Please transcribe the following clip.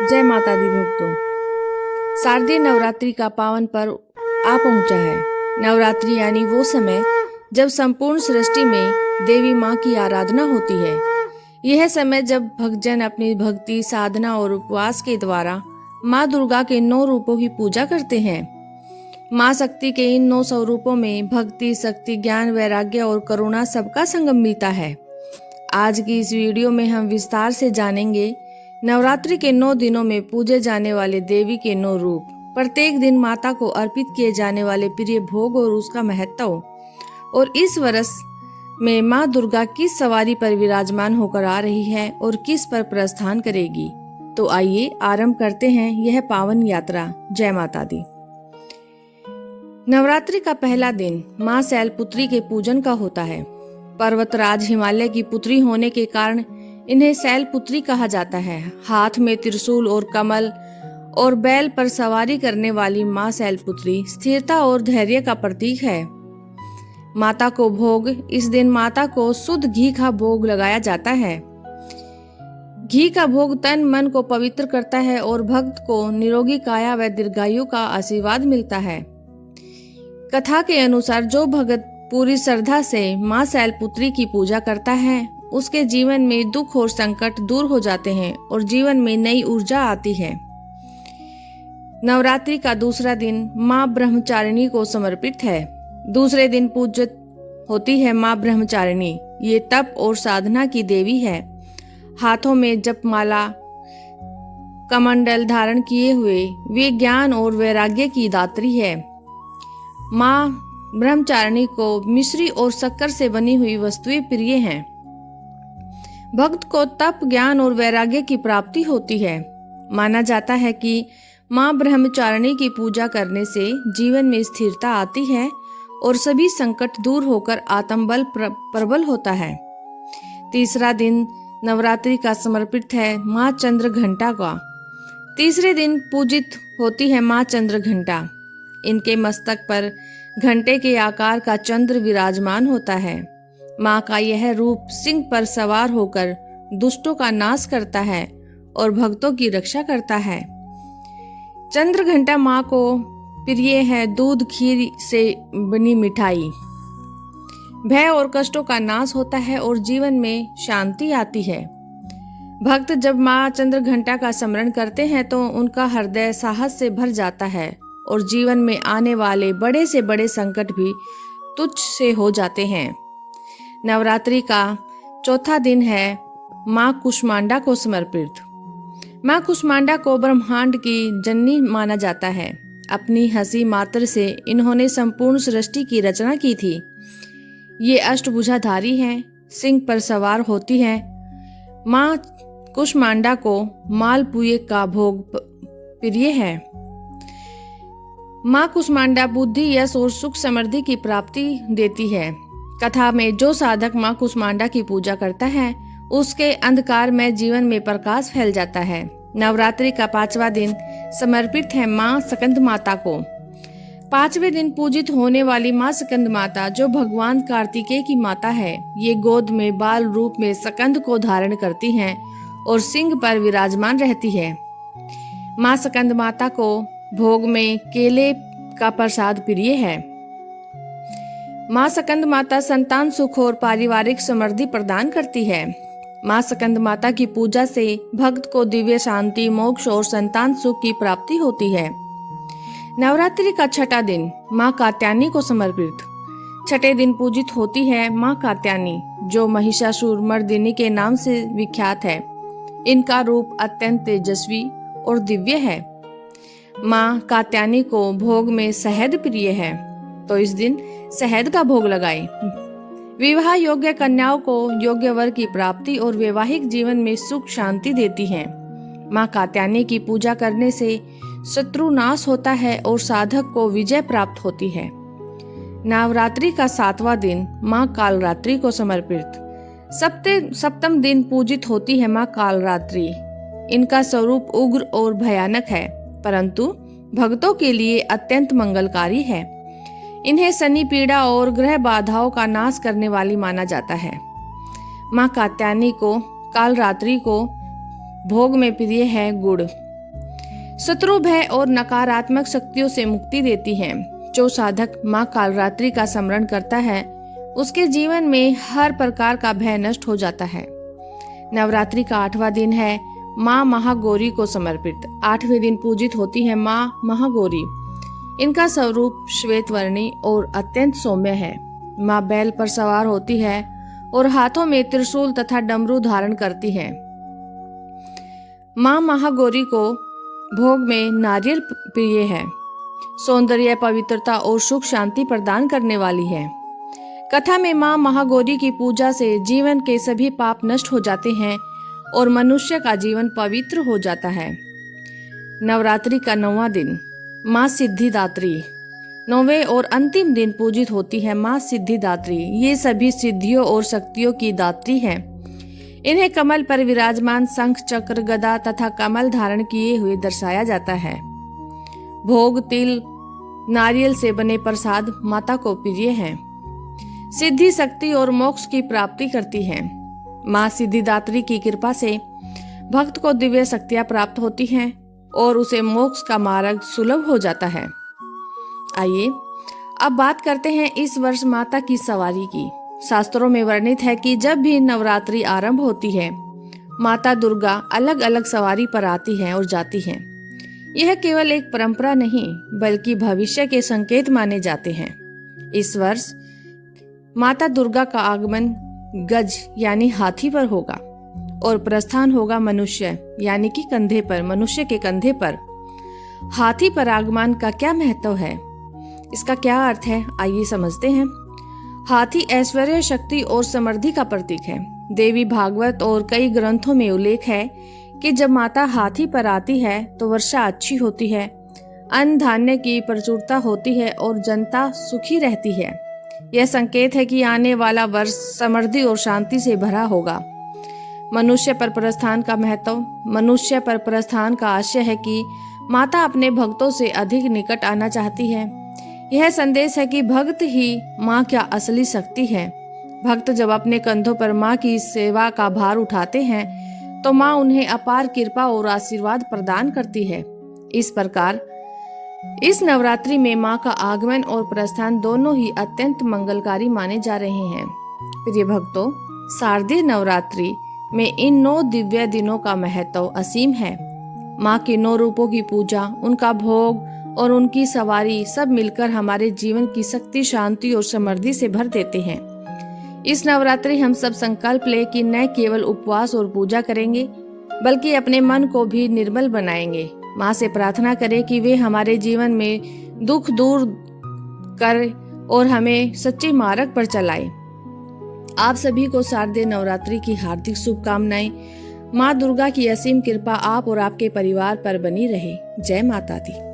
जय माता दी भक्तों। शारदीय नवरात्रि का पावन पर्व आ पहुंचा है। नवरात्रि यानी वो समय जब संपूर्ण सृष्टि में देवी माँ की आराधना होती है। यह समय जब भक्तजन अपनी भक्ति, साधना और उपवास के द्वारा माँ दुर्गा के 9 रूपों की पूजा करते हैं। माँ शक्ति के इन 9 स्वरूपों में भक्ति, शक्ति, ज्ञान, वैराग्य और करुणा सबका संगम मिलता है। आज की इस वीडियो में हम विस्तार से जानेंगे नवरात्रि के 9 दिनों में पूजे जाने वाले देवी के 9 रूप, प्रत्येक दिन माता को अर्पित किए जाने वाले प्रिय भोग और उसका महत्व, और इस वर्ष में माँ दुर्गा किस सवारी पर विराजमान होकर आ रही है और किस पर प्रस्थान करेगी। तो आइए आरंभ करते हैं यह पावन यात्रा। जय माता दी। नवरात्रि का पहला दिन माँ शैलपुत्री के पूजन का होता है। पर्वतराज हिमालय की पुत्री होने के कारण इन्हें शैलपुत्री कहा जाता है। हाथ में त्रिशूल और कमल और बैल पर सवारी करने वाली माँ शैलपुत्री स्थिरता और धैर्य का प्रतीक है। माता को भोग, इस दिन माता को शुद्ध घी का भोग लगाया जाता है। घी का भोग तन मन को पवित्र करता है और भक्त को निरोगी काया व दीर्घायु का आशीर्वाद मिलता है। कथा के अनुसार जो भक्त पूरी श्रद्धा से माँ शैलपुत्री की पूजा करता है, उसके जीवन में दुख और संकट दूर हो जाते हैं और जीवन में नई ऊर्जा आती है। नवरात्रि का दूसरा दिन माँ ब्रह्मचारिणी को समर्पित है। दूसरे दिन पूजित होती है माँ ब्रह्मचारिणी। ये तप और साधना की देवी है। हाथों में जपमाला, कमंडल धारण किए हुए वे ज्ञान और वैराग्य की दात्री है। माँ ब्रह्मचारिणी को मिश्री और शक्कर से बनी हुई वस्तुएं प्रिय हैं। भक्त को तप, ज्ञान और वैराग्य की प्राप्ति होती है। माना जाता है कि माँ ब्रह्मचारिणी की पूजा करने से जीवन में स्थिरता आती है और सभी संकट दूर होकर आत्मबल प्रबल होता है। तीसरा दिन नवरात्रि का समर्पित है माँ चंद्रघंटा का। तीसरे दिन पूजित होती है माँ चंद्रघंटा। इनके मस्तक पर घंटे के आकार का चंद्र विराजमान होता है। माँ का यह रूप सिंह पर सवार होकर दुष्टों का नाश करता है और भक्तों की रक्षा करता है। चंद्रघंटा माँ को प्रिय है दूध खीर से बनी मिठाई। भय और कष्टों का नाश होता है और जीवन में शांति आती है। भक्त जब माँ चंद्रघंटा का स्मरण करते हैं तो उनका हृदय साहस से भर जाता है और जीवन में आने वाले बड़े से बड़े संकट भी तुच्छ से हो जाते हैं। नवरात्रि का चौथा दिन है माँ कुष्मांडा को समर्पित। माँ कुष्मांडा को ब्रह्मांड की जननी माना जाता है। अपनी हंसी मात्र से इन्होंने संपूर्ण सृष्टि की रचना की थी। ये अष्टभुजाधारी हैं, सिंह पर सवार होती हैं। माँ कुष्मांडा को मालपुए का भोग प्रिय है। माँ कुष्मांडा बुद्धि, यश और सुख समृद्धि की प्राप्ति देती है। कथा में जो साधक माँ कुष्मांडा की पूजा करता है उसके अंधकार में जीवन में प्रकाश फैल जाता है। नवरात्रि का 5वां दिन समर्पित है माँ स्कंद माता को। 5वें दिन पूजित होने वाली माँ स्कंद माता, जो भगवान कार्तिकेय की माता है, ये गोद में बाल रूप में स्कंद को धारण करती हैं और सिंह पर विराजमान रहती है। माँ स्कंद माता को भोग में केले का प्रसाद प्रिय है। माँ स्कंद माता संतान सुख और पारिवारिक समृद्धि प्रदान करती है। माँ स्कंद माता की पूजा से भक्त को दिव्य शांति, मोक्ष और संतान सुख की प्राप्ति होती है। नवरात्रि का 6ठा दिन माँ कात्यायनी को समर्पित। 6ठे दिन पूजित होती है माँ कात्यायनी, जो महिषासुर मर्दिनी के नाम से विख्यात है। इनका रूप अत्यंत तेजस्वी और दिव्य है। माँ कात्यायनी को भोग में शहद प्रिय है, तो इस दिन शहद का भोग लगाएं। विवाह योग्य कन्याओं को योग्य वर की प्राप्ति और वैवाहिक जीवन में सुख शांति देती हैं। माँ कात्यायनी की पूजा करने से शत्रु नाश होता है और साधक को विजय प्राप्त होती है। नवरात्रि का 7वां दिन माँ कालरात्रि को समर्पित। सप्तम दिन पूजित होती है माँ कालरात्रि। इनका स्वरूप उग्र और भयानक है, परंतु भक्तों के लिए अत्यंत मंगलकारी है। इन्हें शनि पीड़ा और ग्रह बाधाओं का नाश करने वाली माना जाता है। माँ कात्यायनी को कालरात्रि को भोग में प्रिय है गुड़। शत्रु भय और नकारात्मक शक्तियों से मुक्ति देती हैं। जो साधक माँ कालरात्रि का स्मरण करता है उसके जीवन में हर प्रकार का भय नष्ट हो जाता है। नवरात्रि का 8वां दिन है माँ महागौरी को समर्पित। 8वें दिन पूजित होती है माँ महागौरी। इनका स्वरूप श्वेतवर्णी और अत्यंत सौम्य है। माँ बैल पर सवार होती है और हाथों में त्रिशूल तथा डमरू धारण करती है। माँ महागौरी को भोग में नारियल प्रिय है। सौंदर्य, पवित्रता और सुख शांति प्रदान करने वाली है। कथा में माँ महागौरी की पूजा से जीवन के सभी पाप नष्ट हो जाते हैं और मनुष्य का जीवन पवित्र हो जाता है। नवरात्रि का 9वां दिन माँ सिद्धिदात्री। 9वें और अंतिम दिन पूजित होती है माँ सिद्धिदात्री। ये सभी सिद्धियों और शक्तियों की दात्री हैं। इन्हें कमल पर विराजमान शंख, चक्र, गदा तथा कमल धारण किए हुए दर्शाया जाता है। भोग, तिल, नारियल से बने प्रसाद माता को प्रिय हैं। सिद्धि, शक्ति और मोक्ष की प्राप्ति करती है। माँ सिद्धिदात्री की कृपा से भक्त को दिव्य शक्तियां प्राप्त होती हैं और उसे मोक्ष का मार्ग सुलभ हो जाता है। आइए अब बात करते हैं इस वर्ष माता की सवारी की। शास्त्रों में वर्णित है कि जब भी नवरात्रि आरंभ होती है माता दुर्गा अलग अलग सवारी पर आती हैं और जाती हैं। यह केवल एक परंपरा नहीं बल्कि भविष्य के संकेत माने जाते हैं। इस वर्ष माता दुर्गा का आगमन गज यानी हाथी पर होगा और प्रस्थान होगा मनुष्य यानी कि कंधे पर, मनुष्य के कंधे पर। हाथी पर आगमन का क्या महत्व है, इसका क्या अर्थ है, आइए समझते हैं। हाथी ऐश्वर्य, शक्ति और समृद्धि का प्रतीक है। देवी भागवत और कई ग्रंथों में उल्लेख है कि जब माता हाथी पर आती है तो वर्षा अच्छी होती है, अन्न धान्य की प्रचुरता होती है और जनता सुखी रहती है। यह संकेत है कि आने वाला वर्ष समृद्धि और शांति से भरा होगा। मनुष्य पर प्रस्थान का महत्व। मनुष्य पर प्रस्थान का आशय है कि माता अपने भक्तों से अधिक निकट आना चाहती है। यह संदेश है कि भक्त ही माँ का असली शक्ति है। भक्त जब अपने कंधों पर माँ की सेवा का भार उठाते हैं तो माँ उन्हें अपार कृपा और आशीर्वाद प्रदान करती है। इस प्रकार इस नवरात्रि में माँ का आगमन और प्रस्थान दोनों ही अत्यंत मंगलकारी माने जा रहे हैं। प्रिय भक्तों, शारदीय नवरात्रि में इन 9 दिव्य दिनों का महत्व असीम है। माँ के 9 रूपों की पूजा, उनका भोग और उनकी सवारी सब मिलकर हमारे जीवन की शक्ति, शांति और समृद्धि से भर देते हैं। इस नवरात्रि हम सब संकल्प ले कि न केवल उपवास और पूजा करेंगे बल्कि अपने मन को भी निर्मल बनाएंगे। माँ से प्रार्थना करें कि वे हमारे जीवन में दुख दूर कर और हमें सच्चे मार्ग पर चलाए। आप सभी को शारदीय नवरात्रि की हार्दिक शुभकामनाएं। माँ दुर्गा की असीम कृपा आप और आपके परिवार पर बनी रहे। जय माता दी।